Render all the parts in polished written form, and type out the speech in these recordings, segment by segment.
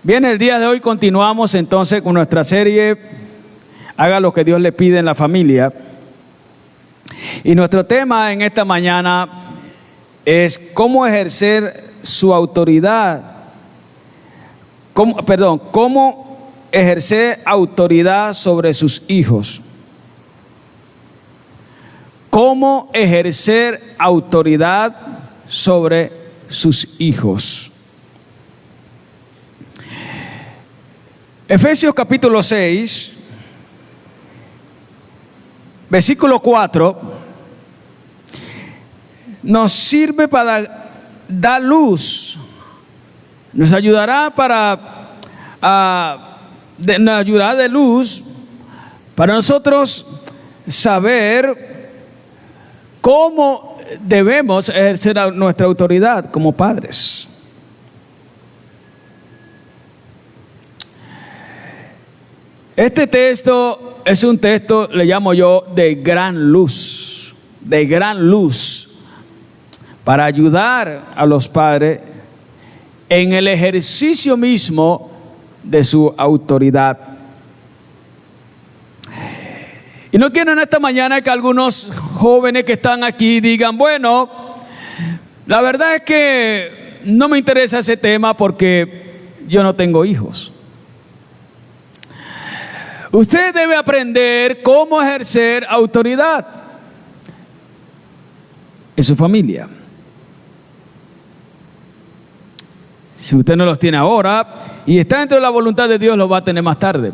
Bien, el día de hoy continuamos entonces con nuestra serie Haga lo que Dios le pide en la familia. Y nuestro tema en esta mañana es cómo ejercer su autoridad. Cómo ejercer autoridad sobre sus hijos. Cómo ejercer autoridad sobre sus hijos. Efesios capítulo 6, versículo 4, nos sirve para dar luz, nos ayudará nos ayudará de luz para nosotros saber cómo debemos ejercer nuestra autoridad como padres. Este texto es un texto, le llamo yo, de gran luz, para ayudar a los padres en el ejercicio mismo de su autoridad. Y no quiero en esta mañana que algunos jóvenes que están aquí digan, bueno, la verdad es que no me interesa ese tema porque yo no tengo hijos. Usted debe aprender cómo ejercer autoridad en su familia. Si usted no los tiene ahora y está dentro de la voluntad de Dios, los va a tener más tarde.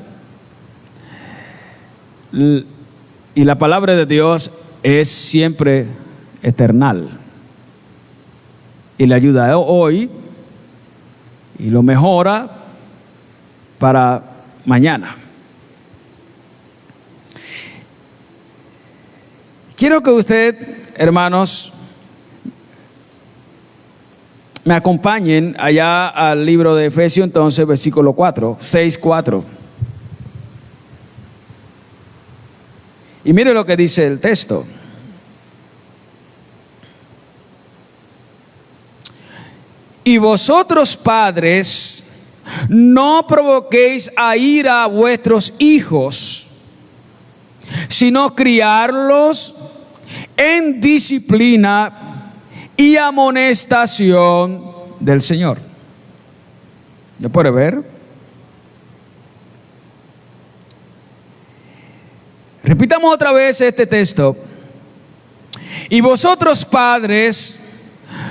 Y la palabra de Dios es siempre eternal. Y le ayuda hoy y lo mejora para mañana. Quiero que usted, hermanos, me acompañen allá al libro de Efesios, entonces, versículo 4, 6:4. Y mire lo que dice el texto. Y vosotros, padres, no provoquéis a ira a vuestros hijos, sino criarlos en disciplina y amonestación del Señor. ¿Lo puede ver? Repitamos otra vez este texto. Y vosotros, padres,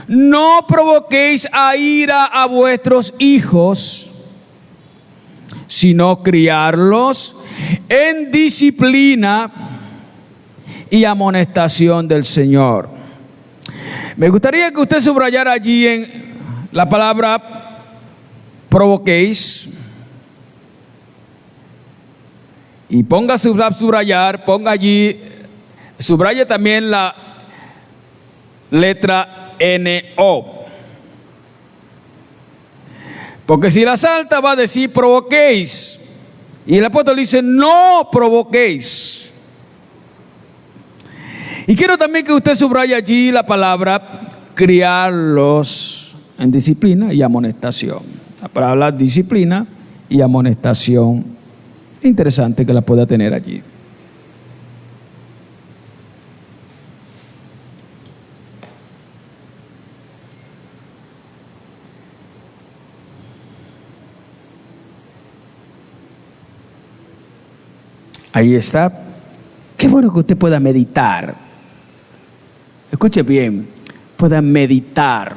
no provoquéis a ira a vuestros hijos, sino criarlos en disciplina y amonestación del Señor. Me gustaría que usted subrayara allí en la palabra provoquéis y ponga subrayar, ponga allí, subraya también la letra N-O. Porque si la salta va a decir provoquéis. Y el apóstol dice no provoquéis. Y quiero también que usted subraye allí la palabra criarlos en disciplina y amonestación. La palabra disciplina y amonestación. Interesante que la pueda tener allí. Ahí está. Qué bueno que usted pueda meditar. Escuche bien, pueda meditar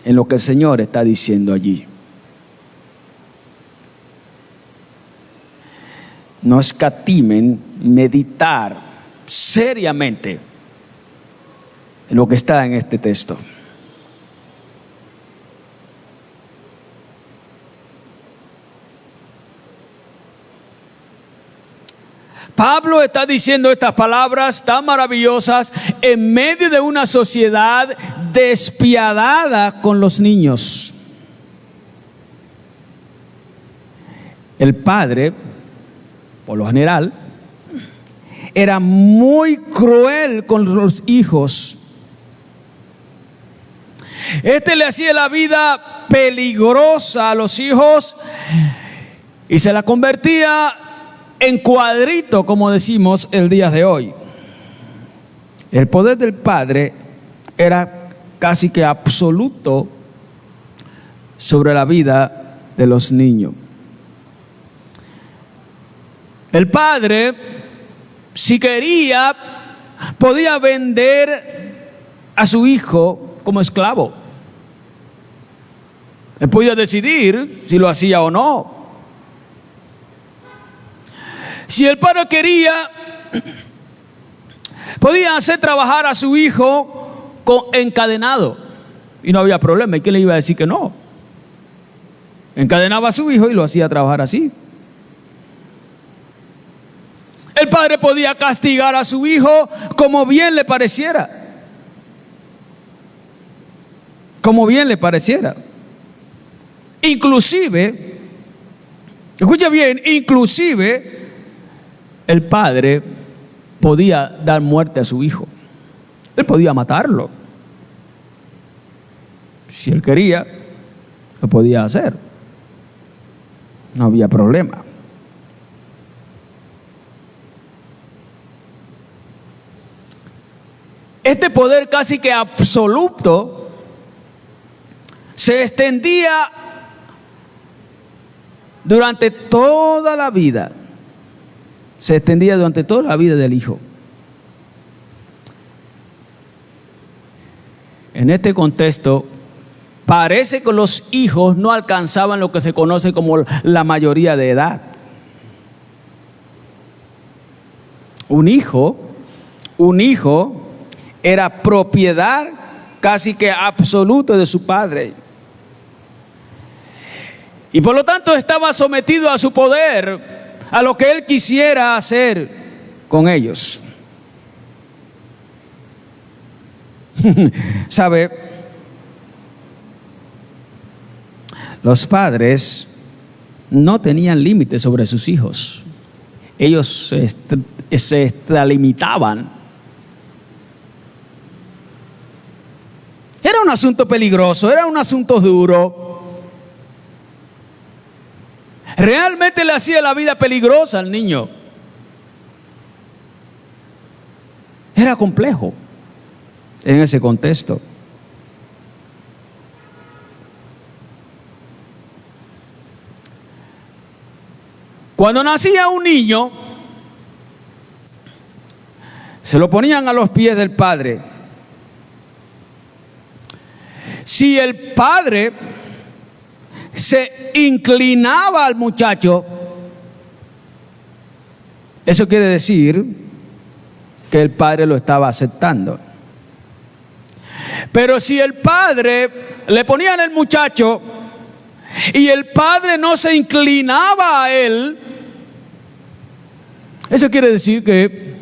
en lo que el Señor está diciendo allí. No escatimen meditar seriamente en lo que está en este texto. Pablo está diciendo estas palabras tan maravillosas en medio de una sociedad despiadada con los niños. El padre, por lo general, era muy cruel con los hijos. Este le hacía la vida peligrosa a los hijos y se la convertía en cuadrito, como decimos el día de hoy. El poder del padre era casi que absoluto sobre la vida de los niños. El padre, si quería, podía vender a su hijo como esclavo. Él podía decidir si lo hacía o no. Si el padre quería, podía hacer trabajar a su hijo encadenado y no había problema. ¿Y quién le iba a decir que no? Encadenaba a su hijo y lo hacía trabajar así. El padre podía castigar a su hijo como bien le pareciera. Como bien le pareciera. Inclusive, escucha bien, inclusive el padre podía dar muerte a su hijo. Él podía matarlo. Si él quería, lo podía hacer. No había problema. Este poder casi que absoluto se extendía durante toda la vida. Se extendía durante toda la vida del hijo. En este contexto, parece que los hijos no alcanzaban lo que se conoce como la mayoría de edad. Un hijo era propiedad casi que absoluta de su padre. Y por lo tanto estaba sometido a su poder, a lo que él quisiera hacer con ellos. ¿Sabe? Los padres no tenían límites sobre sus hijos. Ellos se extralimitaban. Era un asunto peligroso, era un asunto duro. Realmente le hacía la vida peligrosa al niño. Era complejo en ese contexto. Cuando nacía un niño, se lo ponían a los pies del padre. Si el padre se inclinaba al muchacho, eso quiere decir que el padre lo estaba aceptando. Pero si el padre le ponían el muchacho y el padre no se inclinaba a él, eso quiere decir que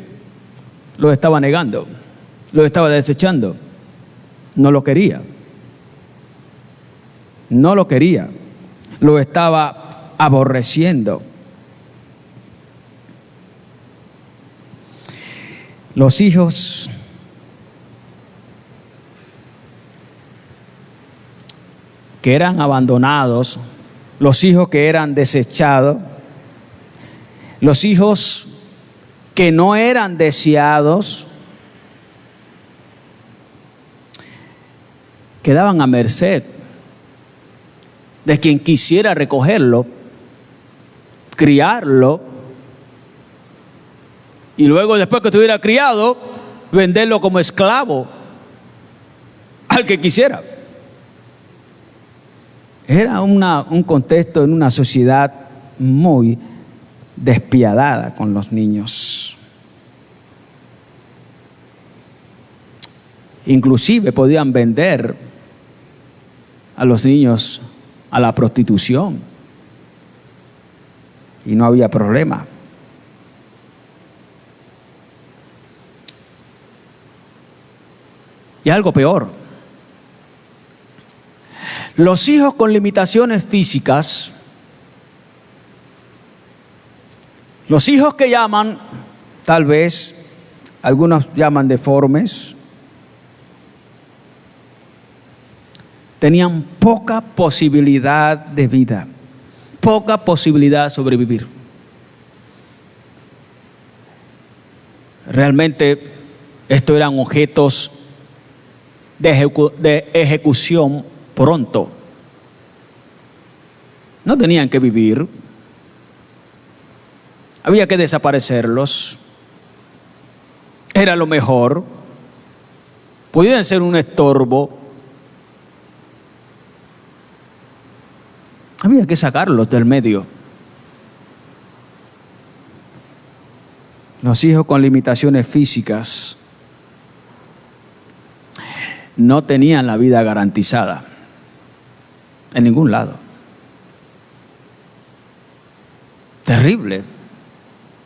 lo estaba negando, lo estaba desechando, no lo quería. No lo quería, lo estaba aborreciendo. Los hijos que eran abandonados, los hijos que eran desechados, los hijos que no eran deseados, quedaban a merced de quien quisiera recogerlo, criarlo y luego, después que estuviera criado, venderlo como esclavo al que quisiera. Era un contexto en una sociedad muy despiadada con los niños. Inclusive podían vender a los niños a la prostitución y no había problema. Y algo peor, los hijos con limitaciones físicas, los hijos que llaman, tal vez, algunos llaman deformes, tenían poca posibilidad de vida, poca posibilidad de sobrevivir. Realmente estos eran objetos de ejecución pronto. No tenían que vivir. Había que desaparecerlos. Era lo mejor. Podían ser un estorbo. Había que sacarlos del medio. Los hijos con limitaciones físicas no tenían la vida garantizada en ningún lado. Terrible,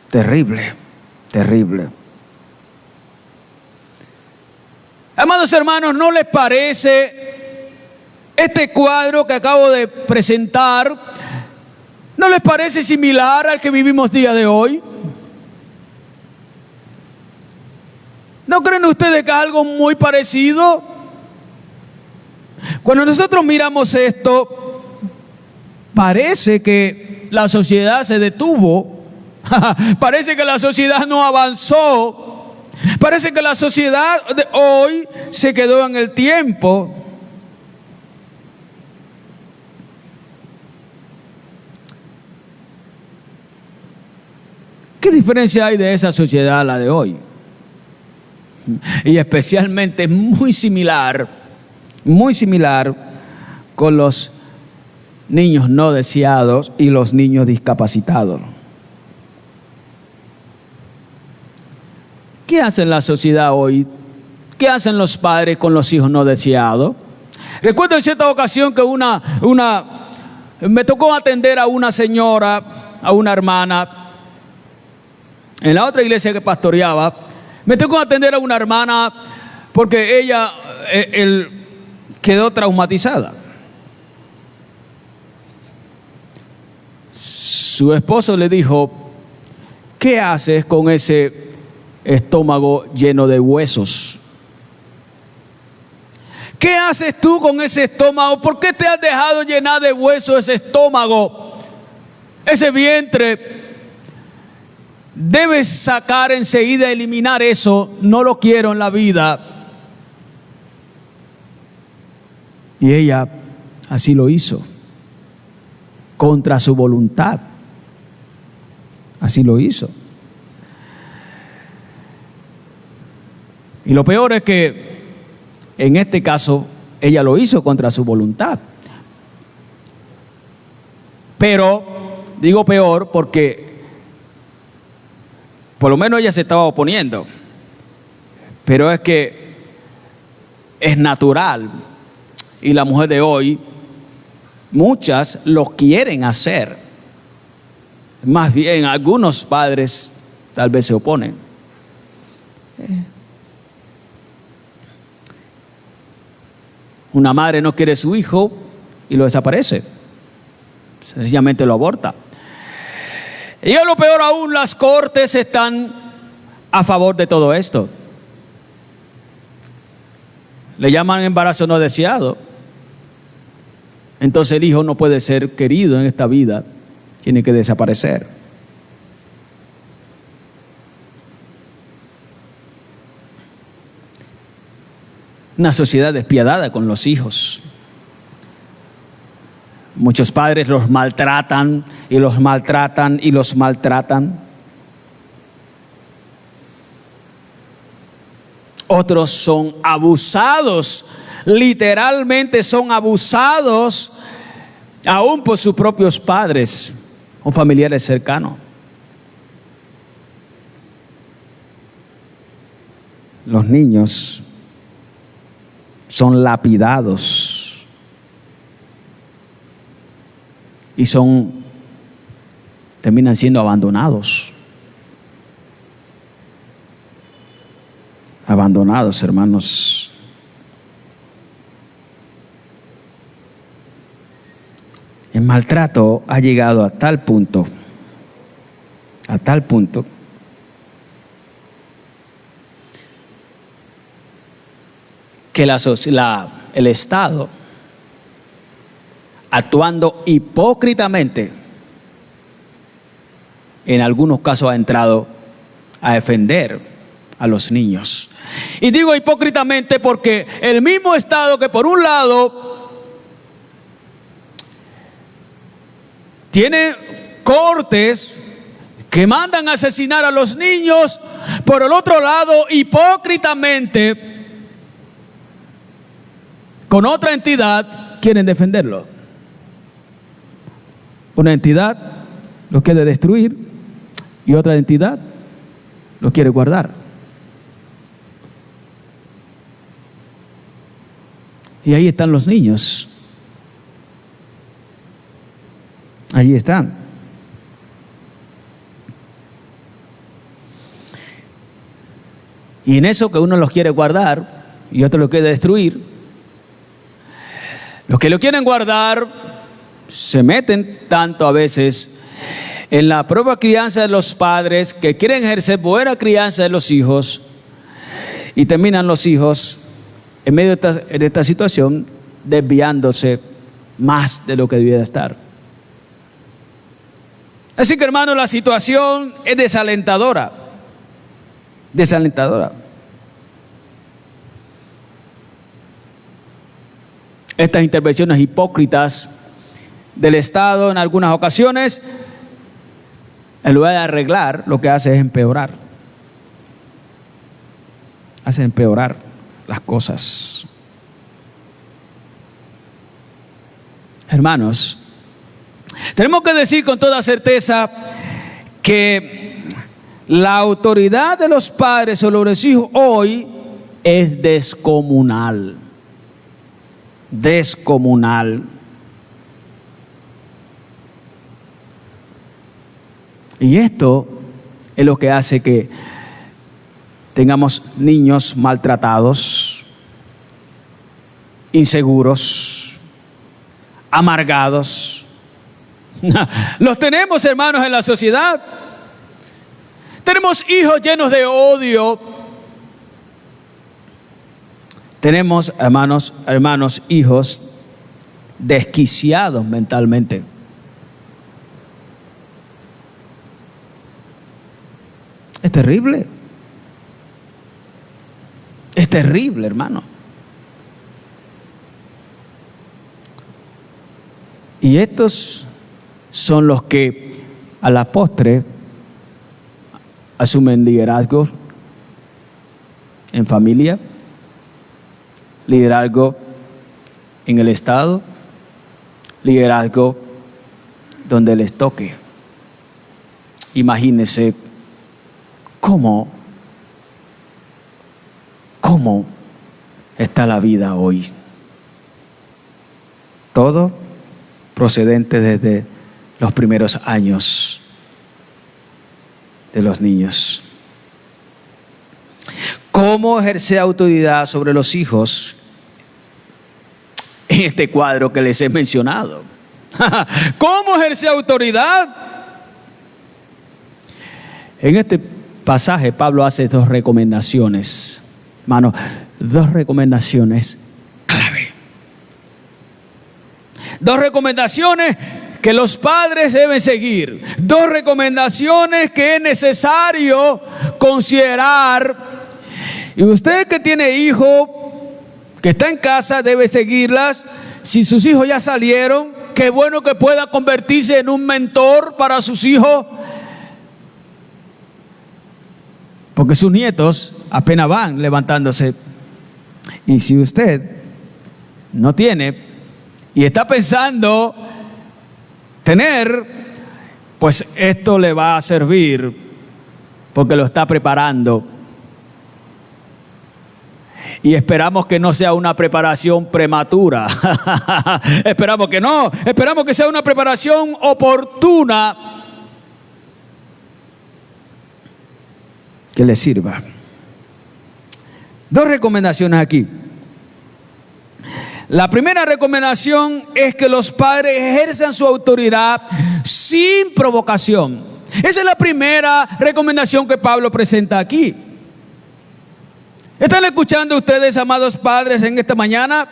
terrible, terrible. Amados hermanos, ¿no les parece este cuadro que acabo de presentar? ¿No les parece similar al que vivimos día de hoy? ¿No creen ustedes que es algo muy parecido? Cuando nosotros miramos esto, parece que la sociedad se detuvo. Parece que la sociedad no avanzó. Parece que la sociedad de hoy se quedó en el tiempo. ¿Qué diferencia hay de esa sociedad a la de hoy? Y especialmente es muy similar con los niños no deseados y los niños discapacitados. ¿Qué hace la sociedad hoy? ¿Qué hacen los padres con los hijos no deseados? Recuerdo en cierta ocasión que me tocó atender a una señora, a una hermana, en la otra iglesia que pastoreaba. Me tocó atender a una hermana porque ella quedó traumatizada. Su esposo le dijo: ¿qué haces con ese estómago lleno de huesos? ¿Qué haces tú con ese estómago? ¿Por qué te has dejado llenar de huesos ese estómago, ese vientre? Debes sacar enseguida, eliminar eso. No lo quiero en la vida. Y ella así lo hizo, contra su voluntad. Así lo hizo. Y lo peor es que en este caso ella lo hizo contra su voluntad. Pero digo peor porque por lo menos ella se estaba oponiendo. Pero es que es natural. Y la mujer de hoy, muchas lo quieren hacer. Más bien, algunos padres tal vez se oponen. Una madre no quiere a su hijo y lo desaparece. Sencillamente lo aborta. Y lo peor aún, las cortes están a favor de todo esto. Le llaman embarazo no deseado. Entonces el hijo no puede ser querido en esta vida, tiene que desaparecer. Una sociedad despiadada con los hijos. Muchos padres los maltratan y los maltratan y los maltratan. Otros son abusados, literalmente son abusados aún por sus propios padres o familiares cercanos. Los niños son lapidados y terminan siendo abandonados. Abandonados, hermanos. El maltrato ha llegado a tal punto, que el Estado actuando hipócritamente, en algunos casos ha entrado a defender a los niños. Y digo hipócritamente porque el mismo Estado que por un lado tiene cortes que mandan a asesinar a los niños, por el otro lado, hipócritamente, con otra entidad, quieren defenderlo. Una entidad lo quiere destruir y otra entidad lo quiere guardar. Y ahí están los niños. Allí están. Y en eso que uno los quiere guardar y otro lo quiere destruir, los que lo quieren guardar se meten tanto a veces en la propia crianza de los padres, que quieren ejercer buena crianza de los hijos, y terminan los hijos en medio de esta situación desviándose más de lo que debía de estar. Así que, hermanos, la situación es desalentadora. Desalentadora. Estas intervenciones hipócritas del Estado en algunas ocasiones, en lugar de arreglar, lo que hace es empeorar. Hace empeorar las cosas. Hermanos, tenemos que decir con toda certeza que la autoridad de los padres sobre los hijos hoy es descomunal. Descomunal. Y esto es lo que hace que tengamos niños maltratados, inseguros, amargados. Los tenemos, hermanos, en la sociedad. Tenemos hijos llenos de odio. Tenemos, hermanos, hijos desquiciados mentalmente. Es terrible. Es terrible, hermano. Y estos son los que a la postre asumen liderazgo en familia, liderazgo en el Estado, liderazgo donde les toque. Imagínense cómo está la vida hoy. Todo procedente desde los primeros años de los niños. ¿Cómo ejercer autoridad sobre los hijos en este cuadro que les he mencionado? ¿Cómo ejercer autoridad? En este pasaje Pablo hace dos recomendaciones, hermano, dos recomendaciones clave. Dos recomendaciones que los padres deben seguir. Dos recomendaciones que es necesario considerar. Y usted que tiene hijo, que está en casa, debe seguirlas. Si sus hijos ya salieron, qué bueno que pueda convertirse en un mentor para sus hijos. Porque sus nietos apenas van levantándose. Y si usted no tiene y está pensando tener, pues esto le va a servir porque lo está preparando. Y esperamos que no sea una preparación prematura. Esperamos que no. Esperamos que sea una preparación oportuna que le sirva. Dos recomendaciones aquí. La primera recomendación es que los padres ejerzan su autoridad sin provocación. Esa es la primera recomendación que Pablo presenta aquí. ¿Están escuchando ustedes, amados padres, en esta mañana?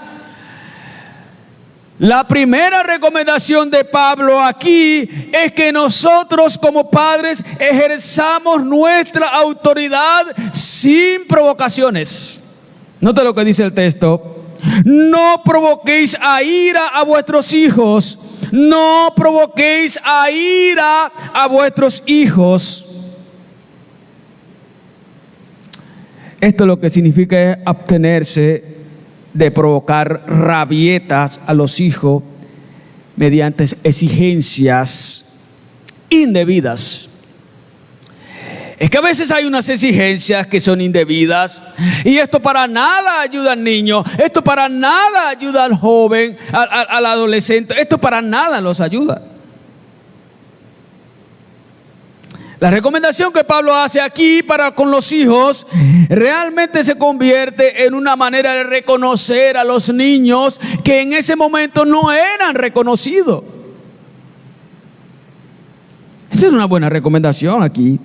La primera recomendación de Pablo aquí es que nosotros como padres ejerzamos nuestra autoridad sin provocaciones. Nota lo que dice el texto. No provoquéis a ira a vuestros hijos. No provoquéis a ira a vuestros hijos. Esto lo que significa es abstenerse de provocar rabietas a los hijos mediante exigencias indebidas. Es que a veces hay unas exigencias que son indebidas y esto para nada ayuda al niño, esto para nada ayuda al joven, al adolescente, esto para nada los ayuda. La recomendación que Pablo hace aquí para con los hijos realmente se convierte en una manera de reconocer a los niños que en ese momento no eran reconocidos. Esa es una buena recomendación aquí.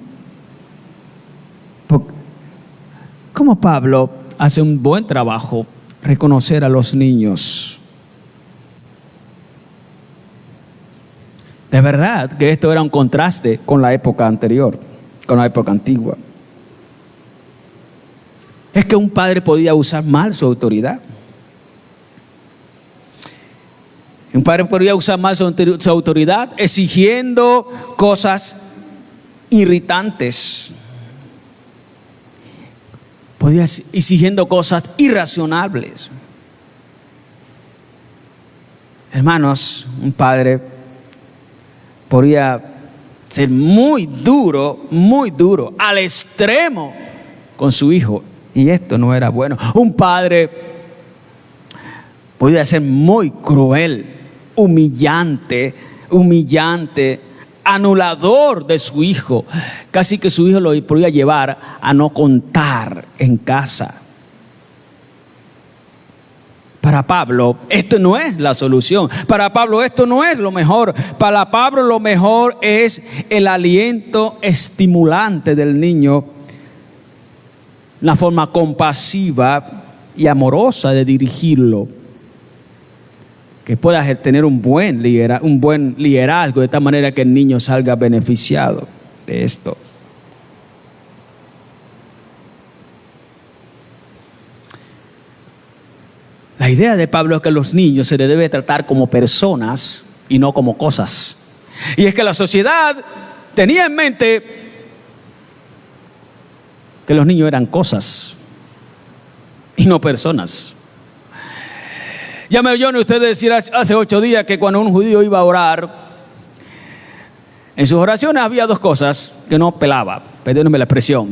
¿Cómo Pablo hace un buen trabajo reconocer a los niños? De verdad que esto era un contraste con la época anterior, con la época antigua. Es que un padre podía usar mal su autoridad. Un padre podía usar mal su autoridad exigiendo cosas irritantes. Podía exigiendo cosas irracionables. Hermanos, un padre podría ser muy duro, al extremo con su hijo. Y esto no era bueno. Un padre podía ser muy cruel, humillante, anulador de su hijo. Casi que su hijo lo podía llevar a no contar en casa. Para Pablo, esto no es la solución. Para Pablo, esto no es lo mejor. Para Pablo, lo mejor es el aliento estimulante del niño, una forma compasiva y amorosa de dirigirlo, que pueda tener un buen liderazgo, de tal manera que el niño salga beneficiado de esto. La idea de Pablo es que a los niños se les debe tratar como personas y no como cosas. Y es que la sociedad tenía en mente que los niños eran cosas y no personas. Ya me oyó usted decir hace 8 días que cuando un judío iba a orar, en sus oraciones había 2 cosas que no pelaba. Perdónenme la expresión,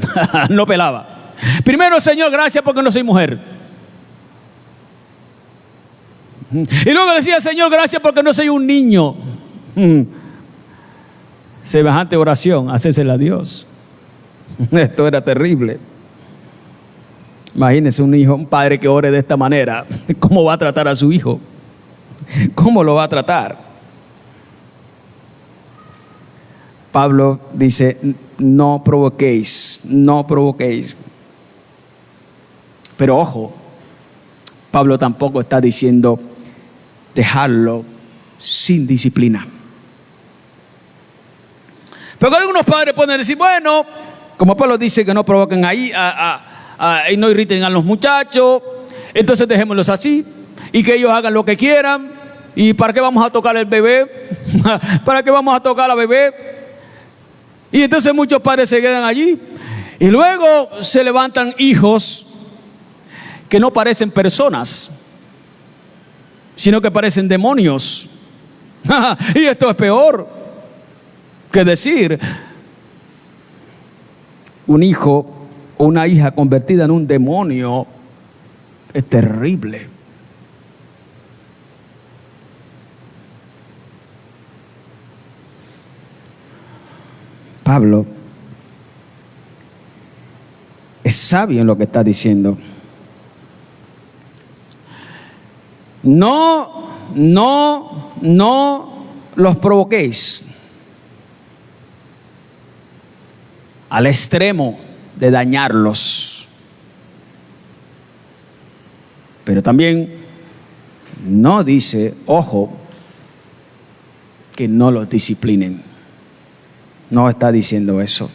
no pelaba. Primero, Señor, gracias porque no soy mujer. Y luego decía, Señor, gracias porque no soy un niño. Semejante oración, hacésela a Dios. Esto era terrible. Imagínense un padre que ore de esta manera. ¿Cómo va a tratar a su hijo? ¿Cómo lo va a tratar? Pablo dice, no provoquéis. Pero ojo, Pablo tampoco está diciendo dejarlo sin disciplina. Pero algunos padres pueden decir, bueno, como Pablo dice que no provoquen ahí y no irriten a los muchachos, entonces dejémoslos así y que ellos hagan lo que quieran. ¿Y para qué vamos a tocar el bebé? ¿Para qué vamos a tocar a la bebé? Y entonces muchos padres se quedan allí y luego se levantan hijos que no parecen personas, sino que parecen demonios. Y esto es peor que decir un hijo o una hija convertida en un demonio. Es terrible. Pablo es sabio en lo que está diciendo. No los provoquéis al extremo de dañarlos. Pero también no dice, ojo, que no los disciplinen. No está diciendo eso.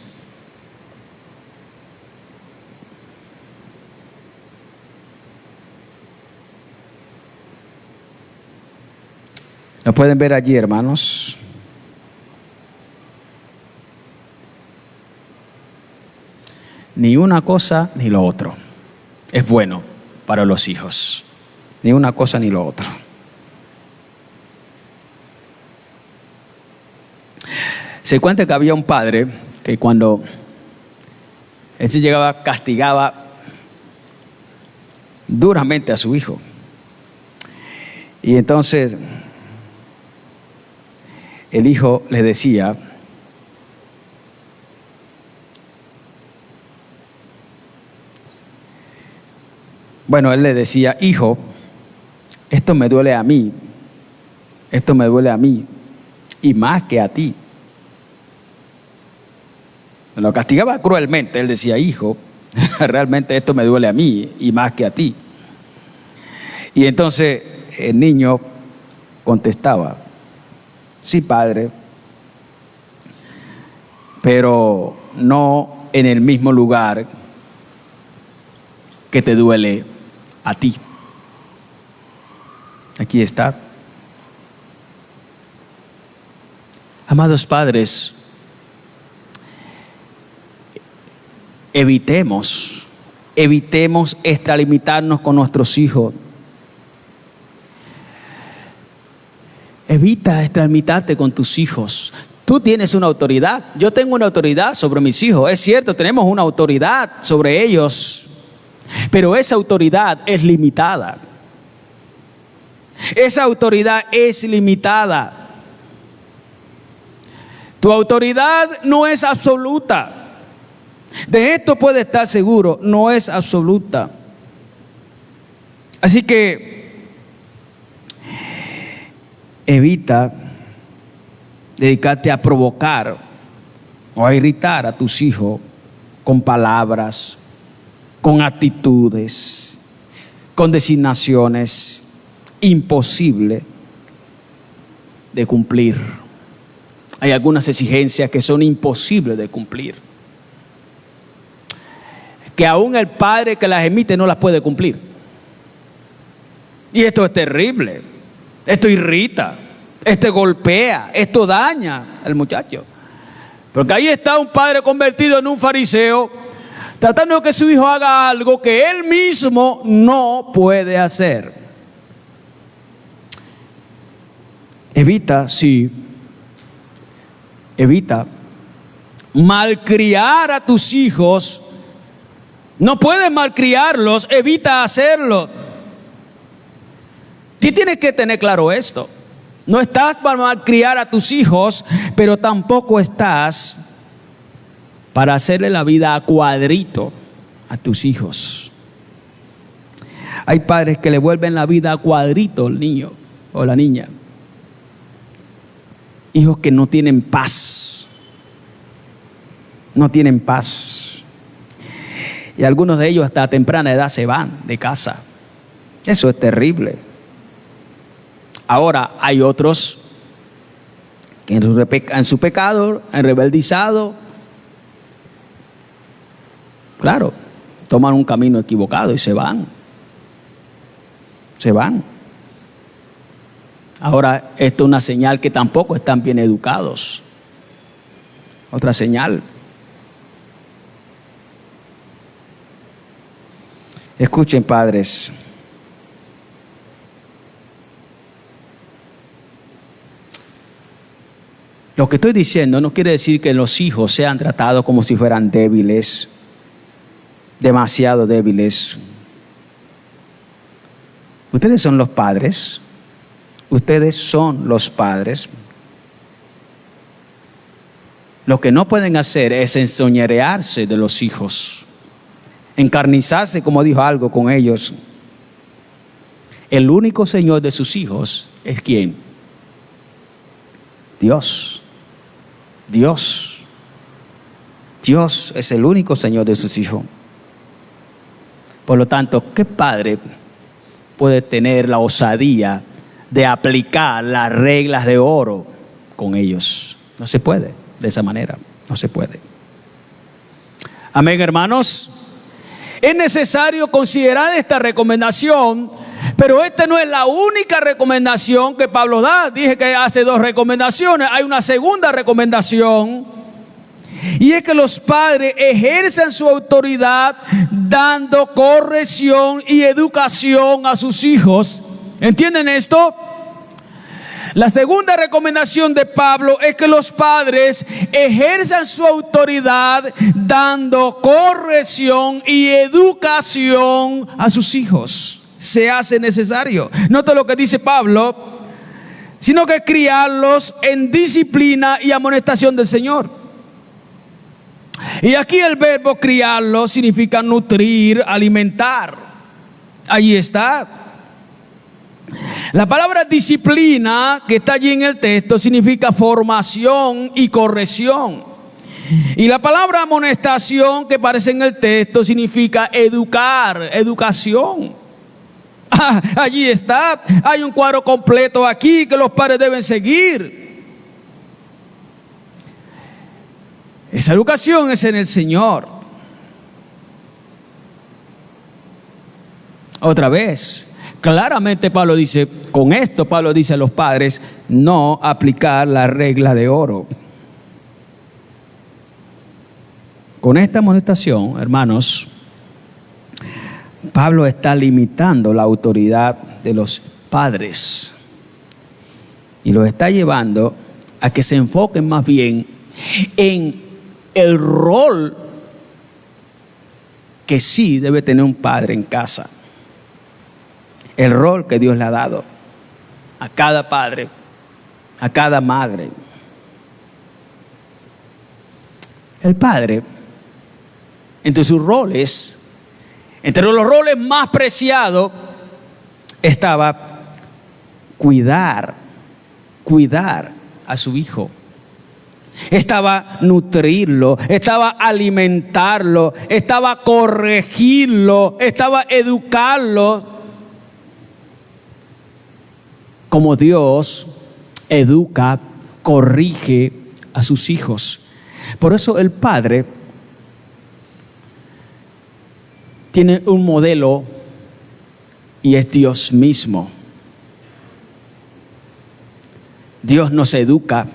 ¿Lo pueden ver allí, hermanos? Ni una cosa ni lo otro es bueno para los hijos. Ni una cosa ni lo otro. Se cuenta que había un padre que cuando él se llegaba, castigaba duramente a su hijo. Y entonces el hijo le decía, bueno, él le decía, hijo, esto me duele a mí, esto me duele a mí, y más que a ti. Lo castigaba cruelmente, él decía, hijo, realmente esto me duele a mí, y más que a ti. Y entonces el niño contestaba, sí, padre, pero no en el mismo lugar que te duele a ti. Aquí está. Amados padres, evitemos extralimitarnos con nuestros hijos. Evita extralimitarte con tus hijos. Tú tienes una autoridad. Yo tengo una autoridad sobre mis hijos. Es cierto, tenemos una autoridad sobre ellos. Pero esa autoridad es limitada. Esa autoridad es limitada. Tu autoridad no es absoluta. De esto puedes estar seguro, no es absoluta. Así que evita dedicarte a provocar o a irritar a tus hijos con palabras, con actitudes, con designaciones imposibles de cumplir. Hay algunas exigencias que son imposibles de cumplir, que aún el padre que las emite no las puede cumplir. Y esto es terrible, esto irrita, esto golpea, esto daña al muchacho. Porque ahí está un padre convertido en un fariseo, tratando de que su hijo haga algo que él mismo no puede hacer. Evita malcriar a tus hijos. No puedes malcriarlos, evita hacerlo. Tú tienes que tener claro esto. No estás para malcriar a tus hijos, pero tampoco estás para hacerle la vida a cuadrito a tus hijos. Hay padres que le vuelven la vida a cuadrito al niño o la niña. Hijos que no tienen paz. No tienen paz. Y algunos de ellos hasta a temprana edad se van de casa. Eso es terrible. Ahora hay otros que en su pecado, en rebeldizado, claro, toman un camino equivocado y se van. Se van. Ahora, esto es una señal que tampoco están bien educados. Otra señal. Escuchen, padres. Lo que estoy diciendo no quiere decir que los hijos sean tratados como si fueran débiles, demasiado débiles. Ustedes son los padres. Ustedes son los padres. Lo que no pueden hacer es ensoñerearse de los hijos, encarnizarse, como dijo algo, con ellos. El único Señor de sus hijos es ¿quién? Dios. Dios. Dios es el único Señor de sus hijos. Por lo tanto, ¿qué padre puede tener la osadía de aplicar las reglas de oro con ellos. No se puede de esa manera, no se puede. Amén, hermanos. Es necesario considerar esta recomendación, pero esta no es la única recomendación que Pablo da. Dije que hace 2 recomendaciones. Hay una segunda recomendación, y es que los padres ejerzan su autoridad dando corrección y educación a sus hijos. ¿Entienden esto? La segunda recomendación de Pablo es que los padres ejerzan su autoridad dando corrección y educación a sus hijos. Se hace necesario. Nota lo que dice Pablo, sino que criarlos en disciplina y amonestación del Señor. Y aquí el verbo criarlos significa nutrir, alimentar. Ahí está. La palabra disciplina que está allí en el texto significa formación y corrección. Y la palabra amonestación que aparece en el texto significa educar, educación. Allí está. Hay un cuadro completo aquí que los padres deben seguir. Esa educación es en el Señor. Otra vez, claramente Pablo dice, con esto Pablo dice a los padres, no aplicar la regla de oro. Con esta amonestación, hermanos, Pablo está limitando la autoridad de los padres y los está llevando a que se enfoquen más bien en el rol que sí debe tener un padre en casa. El rol que Dios le ha dado a cada padre, a cada madre. El padre, entre sus roles, entre los roles más preciados, estaba cuidar a su hijo. Estaba nutrirlo, estaba alimentarlo, estaba corregirlo, estaba educarlo, como Dios educa, corrige a sus hijos. Por eso el padre tiene un modelo y es Dios mismo. Dios nos educa,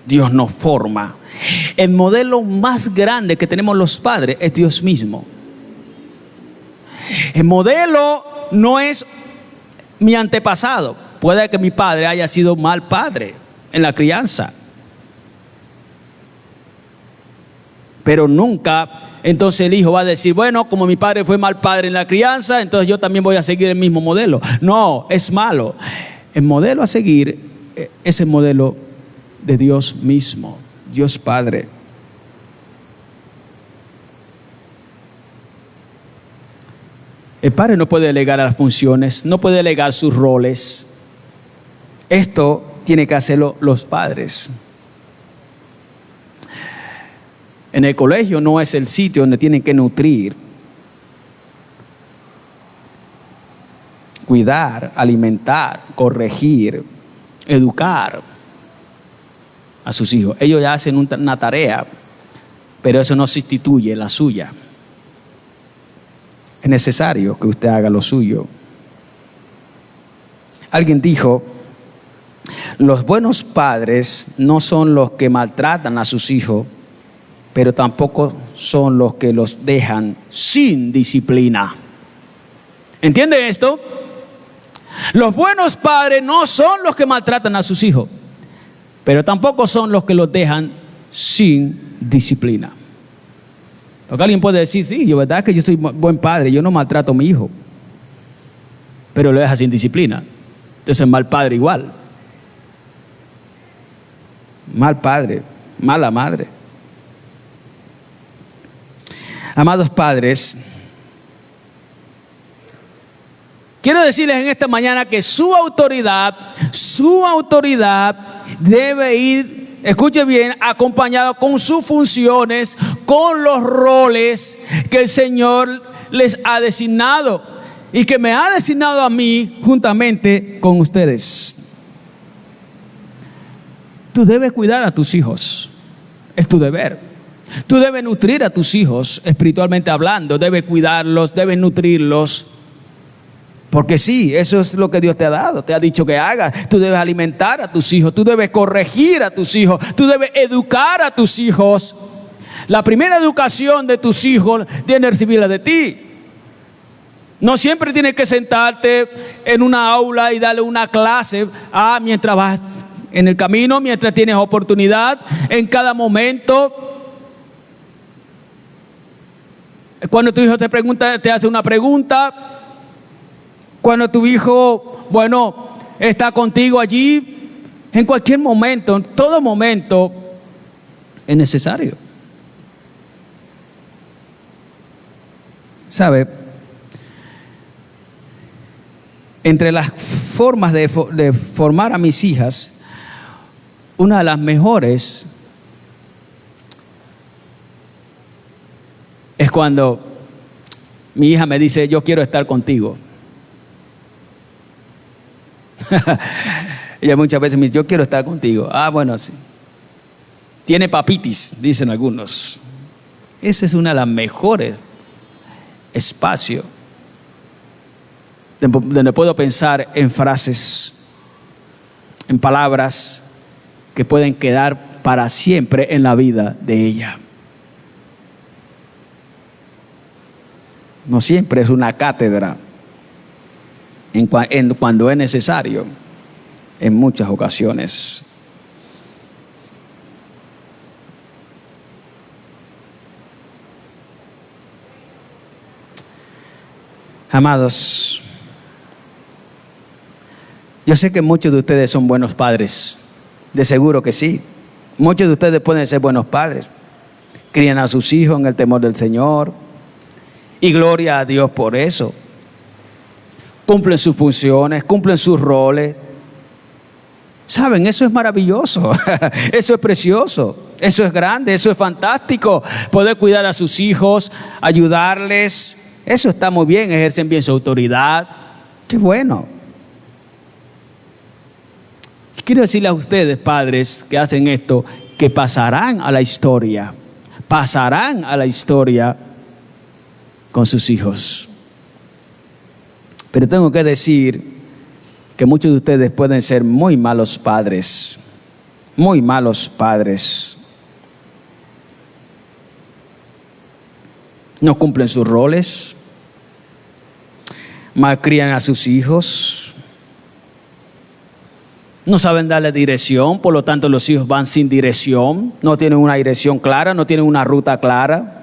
Dios nos forma. El modelo más grande que tenemos los padres es Dios mismo. El modelo no es mi antepasado. Puede que mi padre haya sido mal padre en la crianza, pero nunca entonces el hijo va a decir, bueno, como mi padre fue mal padre en la crianza, entonces yo también voy a seguir el mismo modelo. No, es malo. El modelo a seguir es el modelo de Dios mismo, Dios Padre. El padre no puede delegar las funciones, no puede delegar sus roles. Esto tiene que hacerlo los padres. En el colegio no es el sitio donde tienen que nutrir, cuidar, alimentar, corregir, educar a sus hijos. Ellos ya hacen una tarea, pero eso no sustituye la suya. Es necesario que usted haga lo suyo. Alguien dijo, los buenos padres no son los que maltratan a sus hijos, pero tampoco son los que los dejan sin disciplina. ¿Entiende esto? Los buenos padres no son los que maltratan a sus hijos, pero tampoco son los que los dejan sin disciplina. Porque alguien puede decir, sí, yo verdad que yo soy buen padre, yo no maltrato a mi hijo, pero lo deja sin disciplina. Entonces es mal padre igual. Mal padre, mala madre. Amados padres, quiero decirles en esta mañana que su autoridad debe ir, escuche bien, acompañado con sus funciones, con los roles que el Señor les ha designado. y que me ha designado a mí juntamente con ustedes. Tú debes cuidar a tus hijos, es tu deber. Tú debes nutrir a tus hijos espiritualmente hablando, debes cuidarlos, debes nutrirlos. Porque sí, eso es lo que Dios te ha dado, te ha dicho que hagas. Tú debes alimentar a tus hijos, tú debes corregir a tus hijos, tú debes educar a tus hijos. La primera educación de tus hijos tiene que recibirla de ti. No siempre tienes que sentarte en una aula y darle una clase mientras vas en el camino, mientras tienes oportunidad, en cada momento. Cuando tu hijo te pregunta, te hace una pregunta. Cuando tu hijo, está contigo allí, en cualquier momento, en todo momento, es necesario. ¿Sabe? Entre las formas de formar a mis hijas, una de las mejores es cuando mi hija me dice, yo quiero estar contigo. Ella muchas veces me dice, yo quiero estar contigo. Bueno, sí. Tiene papitis, dicen algunos. Esa es una de las mejores espacios donde puedo pensar en frases, en palabras que pueden quedar para siempre en la vida de ella. No siempre es una cátedra, cuando es necesario, en muchas ocasiones. Amados, yo sé que muchos de ustedes son buenos padres, de seguro que sí. Muchos de ustedes pueden ser buenos padres, crían a sus hijos en el temor del Señor, y gloria a Dios por eso. Cumplen sus funciones, cumplen sus roles. ¿Saben? Eso es maravilloso, eso es precioso, eso es grande, eso es fantástico. Poder cuidar a sus hijos, ayudarles, eso está muy bien, ejercen bien su autoridad. ¡Qué bueno! Quiero decirle a ustedes, padres, que hacen esto, que pasarán a la historia con sus hijos. Pero tengo que decir que muchos de ustedes pueden ser muy malos padres, muy malos padres. No cumplen sus roles, malcrían a sus hijos, no saben darle dirección, por lo tanto los hijos van sin dirección, no tienen una dirección clara, no tienen una ruta clara.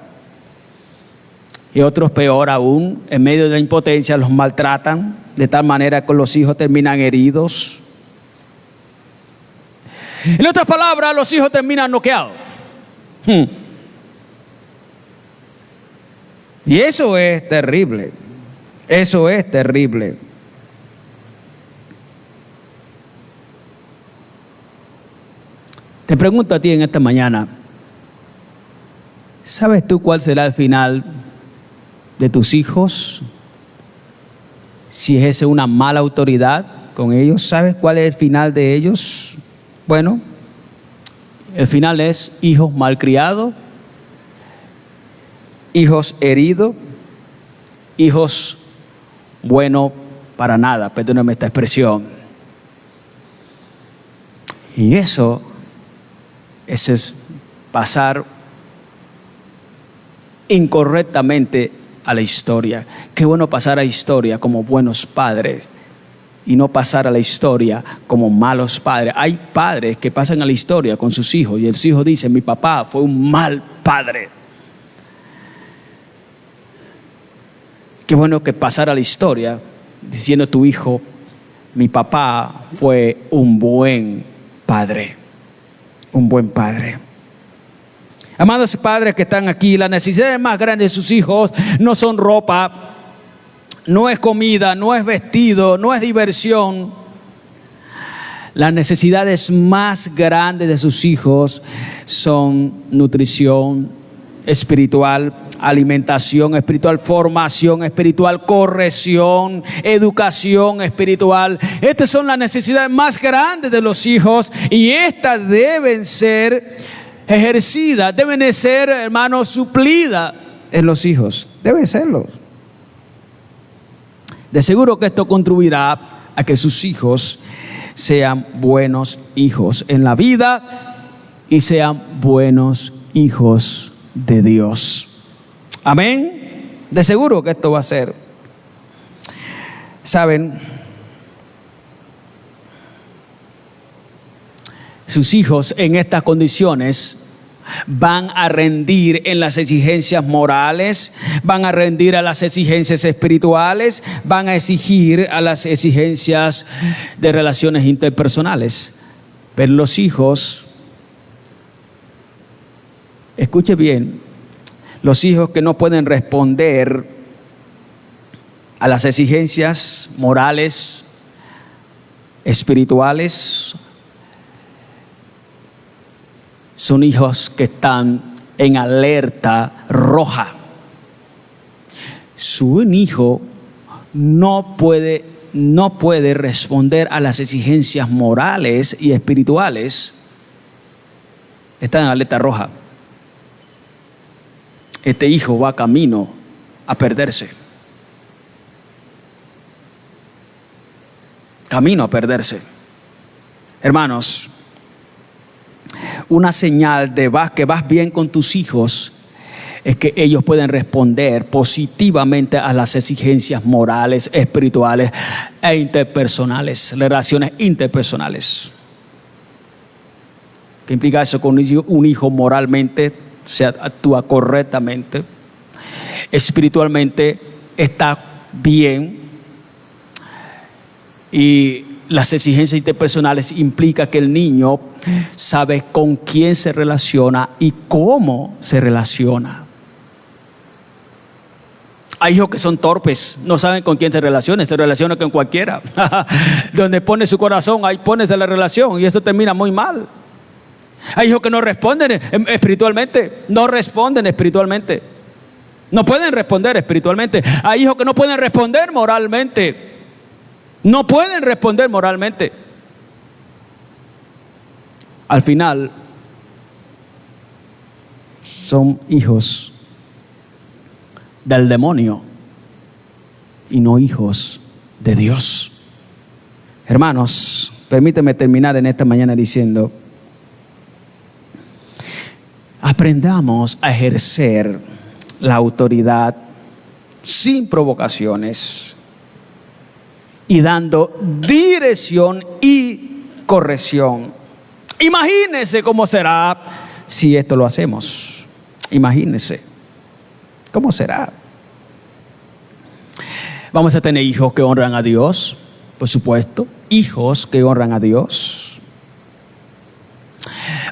Y otros, peor aún, en medio de la impotencia los maltratan, de tal manera que los hijos terminan heridos. En otras palabras, los hijos terminan noqueados. Y eso es terrible. Eso es terrible. Te pregunto a ti en esta mañana, ¿sabes tú cuál será el final de tus hijos? Si ejerce una mala autoridad con ellos, ¿sabes cuál es el final de ellos? Bueno, el final es hijos malcriados, hijos heridos, hijos buenos para nada, perdóname esta expresión. Y eso es pasar incorrectamente a la historia. Qué bueno pasar a la historia como buenos padres y no pasar a la historia como malos padres. Hay padres que pasan a la historia con sus hijos y el hijo dice, mi papá fue un mal padre. Qué bueno que pasar a la historia diciendo a tu hijo, mi papá fue un buen padre. Un buen padre. Amados padres que están aquí, las necesidades más grandes de sus hijos no son ropa, no es comida, no es vestido, no es diversión. Las necesidades más grandes de sus hijos son nutrición espiritual, alimentación espiritual, formación espiritual, corrección, educación espiritual. Estas son las necesidades más grandes de los hijos y estas deben ser ejercidas, deben de ser, hermanos, suplidas en los hijos. Deben serlo. De seguro que esto contribuirá a que sus hijos sean buenos hijos en la vida y sean buenos hijos de Dios. Amén. De seguro que esto va a ser. Saben, sus hijos en estas condiciones van a rendir en las exigencias morales, van a rendir a las exigencias espirituales, van a exigir a las exigencias de relaciones interpersonales. Pero los hijos, escuche bien, los hijos que no pueden responder a las exigencias morales, espirituales, son hijos que están en alerta roja. Su hijo no puede responder a las exigencias morales y espirituales. Está en alerta roja. Este hijo va camino a perderse. Camino a perderse. Hermanos, una señal de que vas bien con tus hijos es que ellos pueden responder positivamente a las exigencias morales, espirituales e interpersonales, relaciones interpersonales. ¿Qué implica eso? Con un hijo moralmente se actúa correctamente, espiritualmente está bien, y las exigencias interpersonales implica que el niño sabe con quién se relaciona y cómo se relaciona. Hay hijos que son torpes, no saben con quién se relaciona con cualquiera. Donde pone su corazón, ahí pones de la relación, y eso termina muy mal. Hay hijos que no responden espiritualmente, no pueden responder espiritualmente. Hay hijos que no pueden responder moralmente. Al final, son hijos del demonio y no hijos de Dios. Hermanos, permíteme terminar en esta mañana diciendo: aprendamos a ejercer la autoridad sin provocaciones y dando dirección y corrección. Imagínense cómo será si esto lo hacemos. Imagínense cómo será. Vamos a tener hijos que honran a Dios, por supuesto, hijos que honran a Dios.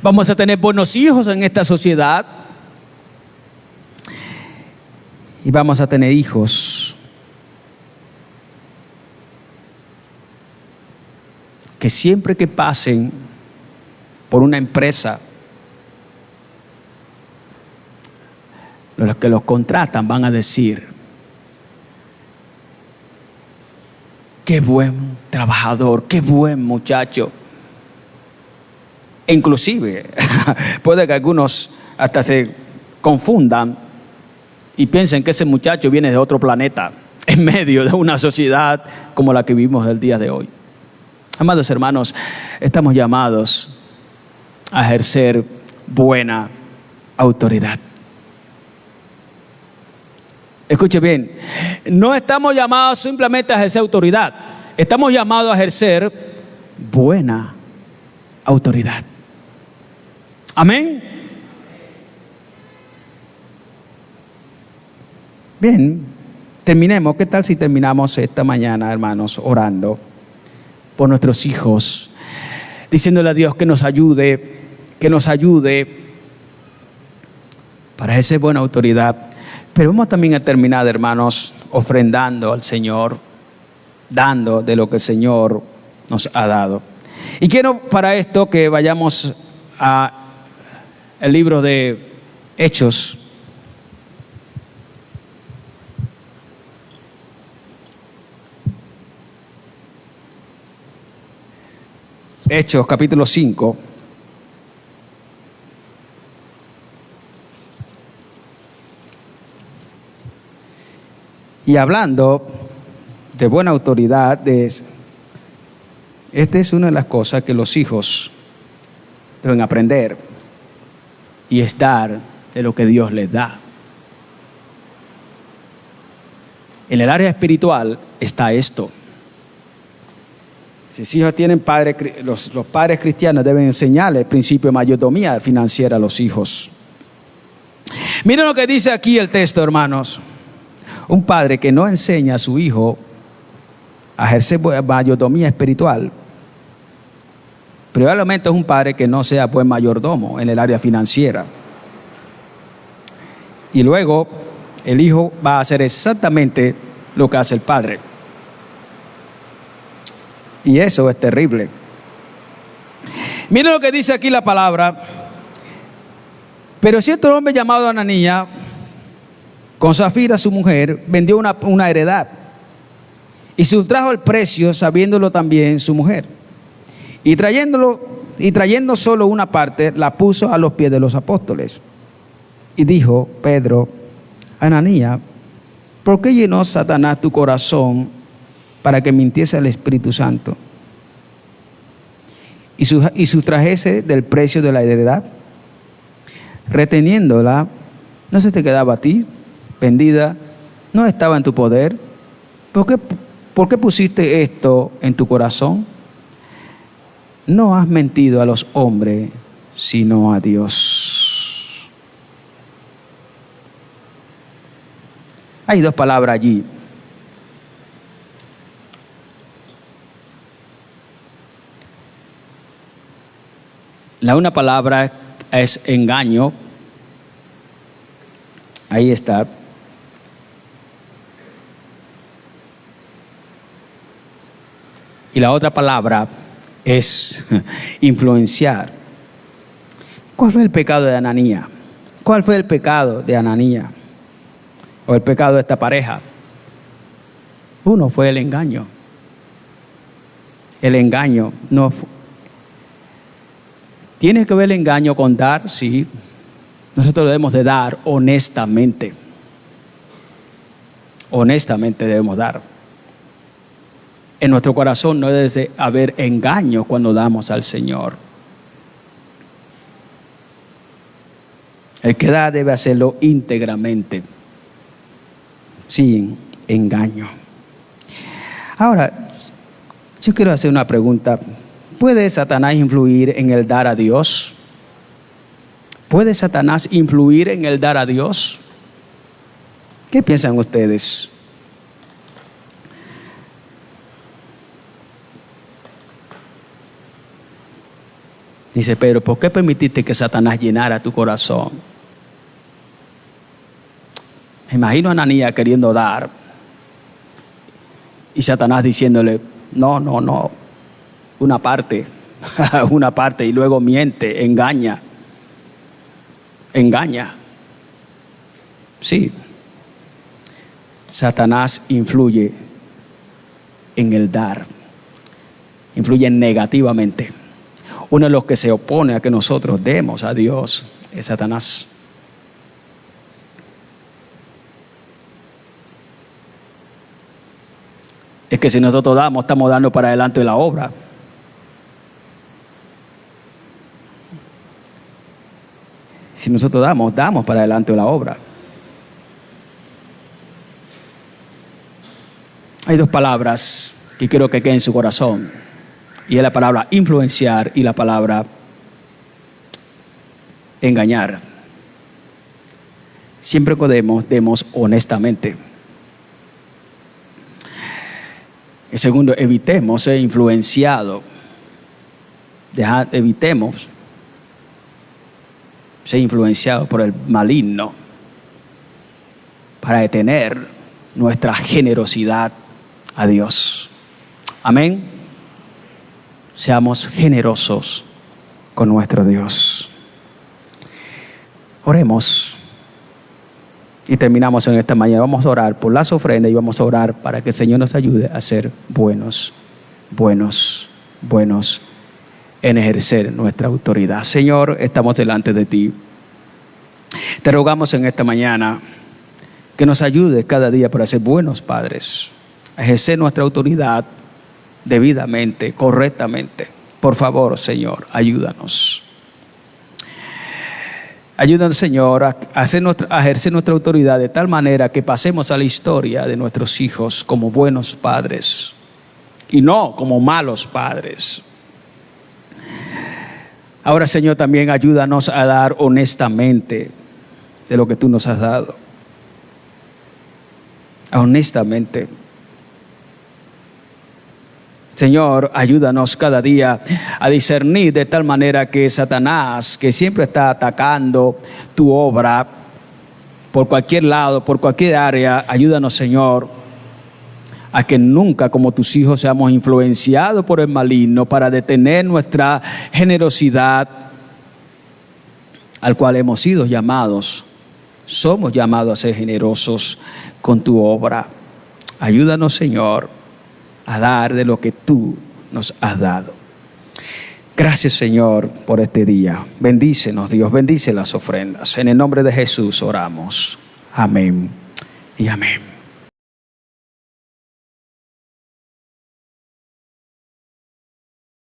Vamos a tener buenos hijos en esta sociedad. Y vamos a tener hijos que siempre que pasen por una empresa, los que los contratan van a decir: qué buen trabajador, qué buen muchacho. E inclusive puede que algunos hasta se confundan y piensen que ese muchacho viene de otro planeta en medio de una sociedad como la que vivimos el día de hoy. Amados hermanos, estamos llamados a ejercer buena autoridad. Escuche bien, no estamos llamados simplemente a ejercer autoridad, estamos llamados a ejercer buena autoridad. Amén. Bien, terminemos. ¿Qué tal si terminamos esta mañana, hermanos, orando por nuestros hijos, diciéndole a Dios que nos ayude para ejercer buena autoridad? Pero vamos también a terminar, hermanos, ofrendando al Señor, dando de lo que el Señor nos ha dado. Y quiero para esto que vayamos a el libro de Hechos, Hechos capítulo 5. Y hablando de buena autoridad, esta es una de las cosas que los hijos deben aprender, y es dar de lo que Dios les da. En el área espiritual está esto. Si sus hijos tienen padres, los padres cristianos deben enseñarle el principio de mayordomía financiera a los hijos. Miren lo que dice aquí el texto, hermanos. Un padre que no enseña a su hijo a ejercer mayordomía espiritual, probablemente es un padre que no sea buen mayordomo en el área financiera. Y luego el hijo va a hacer exactamente lo que hace el padre. Y eso es terrible. Miren lo que dice aquí la palabra. Pero cierto hombre llamado Ananías, con Zafira su mujer, vendió una heredad y sustrajo el precio, sabiéndolo también su mujer. Y trayendo solo una parte, la puso a los pies de los apóstoles. Y dijo Pedro: Ananías, ¿por qué llenó Satanás tu corazón para que mintiese al Espíritu Santo y sustrajese del precio de la heredad? Reteniéndola, ¿no se te quedaba a ti? Vendida, ¿no estaba en tu poder? ¿Por qué pusiste esto en tu corazón? No has mentido a los hombres, sino a Dios. Hay dos palabras allí. La una palabra es engaño. Ahí está. Y la otra palabra es influenciar. ¿Cuál fue el pecado de Ananías? ¿Cuál fue el pecado de Ananías? ¿O el pecado de esta pareja? Uno fue el engaño. El engaño no fue. ¿Tiene que ver el engaño con dar? Sí. Nosotros debemos de dar honestamente. Honestamente debemos dar. En nuestro corazón no debe haber engaño cuando damos al Señor. El que da debe hacerlo íntegramente, sin engaño. Ahora, yo quiero hacer una pregunta. ¿Puede Satanás influir en el dar a Dios? ¿Puede Satanás influir en el dar a Dios? ¿Qué piensan ustedes? Dice Pedro: ¿por qué permitiste que Satanás llenara tu corazón? Me imagino a Ananías queriendo dar y Satanás diciéndole: no, una parte, una parte, y luego miente, engaña. Sí, Satanás influye en el dar, influye negativamente. Uno de los que se opone a que nosotros demos a Dios es Satanás. Es que si nosotros damos, estamos dando para adelante de la obra. Si nosotros damos para adelante de la obra. Hay dos palabras que quiero que queden en su corazón. Y es la palabra influenciar y la palabra engañar. Siempre que demos honestamente. El segundo, evitemos ser influenciados. Evitemos ser influenciados por el maligno para detener nuestra generosidad a Dios. Amén. Seamos generosos con nuestro Dios. Oremos y terminamos en esta mañana. Vamos a orar por las ofrendas y vamos a orar para que el Señor nos ayude a ser buenos en ejercer nuestra autoridad. Señor, estamos delante de ti. Te rogamos en esta mañana que nos ayudes cada día para ser buenos padres, a ejercer nuestra autoridad debidamente, correctamente. Por favor, Señor, ayúdanos. Ayúdanos, Señor, a ejercer nuestra autoridad de tal manera que pasemos a la historia de nuestros hijos como buenos padres y no como malos padres. Ahora, Señor, también ayúdanos a dar honestamente de lo que tú nos has dado. Honestamente. Señor, ayúdanos cada día a discernir de tal manera que Satanás, que siempre está atacando tu obra por cualquier lado, por cualquier área, ayúdanos, Señor, a que nunca como tus hijos seamos influenciados por el maligno para detener nuestra generosidad al cual hemos sido llamados. Somos llamados a ser generosos con tu obra. Ayúdanos, Señor, a dar de lo que tú nos has dado. Gracias, Señor, por este día. Bendícenos, Dios, bendice las ofrendas. En el nombre de Jesús oramos. Amén y amén.